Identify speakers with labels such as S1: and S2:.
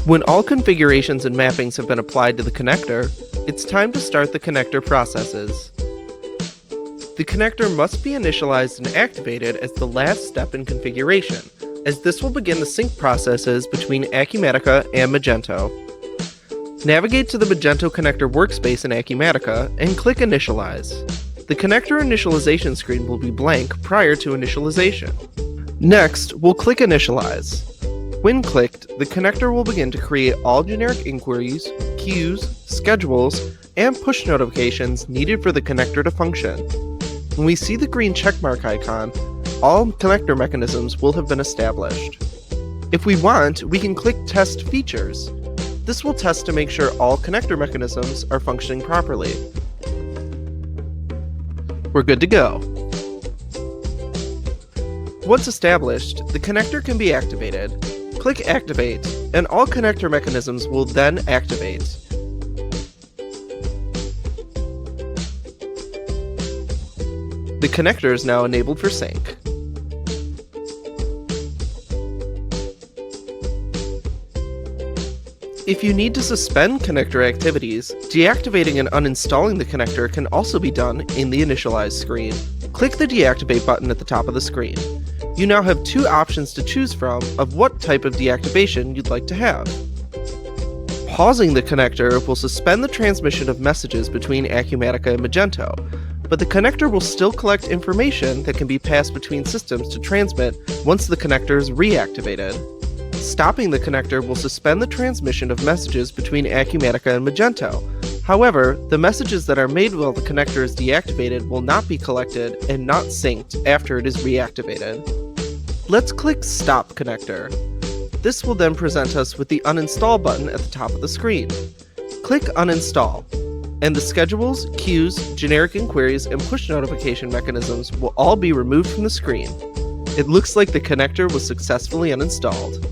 S1: When all configurations and mappings have been applied to the connector, it's time to start the connector processes. The connector must be initialized and activated as the last step in configuration, as this will begin the sync processes between Acumatica and Magento. Navigate to the Magento connector workspace in Acumatica and click Initialize. The connector initialization screen will be blank prior to initialization. Next, we'll click Initialize. When clicked, the connector will begin to create all generic inquiries, queues, schedules, and push notifications needed for the connector to function. When we see the green checkmark icon, all connector mechanisms will have been established. If we want, we can click Test Features. This will test to make sure all connector mechanisms are functioning properly. We're good to go. Once established, the connector can be activated. Click Activate, and all connector mechanisms will then activate. The connector is now enabled for sync. If you need to suspend connector activities, deactivating and uninstalling the connector can also be done in the Initialize screen. Click the Deactivate button at the top of the screen. You now have two options to choose from of what type of deactivation you'd like to have. Pausing the connector will suspend the transmission of messages between Acumatica and Magento, but the connector will still collect information that can be passed between systems to transmit once the connector is reactivated. Stopping the connector will suspend the transmission of messages between Acumatica and Magento. However, the messages that are made while the connector is deactivated will not be collected and not synced after it is reactivated. Let's click Stop Connector. This will then present us with the Uninstall button at the top of the screen. Click Uninstall, and the schedules, queues, generic inquiries, and push notification mechanisms will all be removed from the screen. It looks like the connector was successfully uninstalled.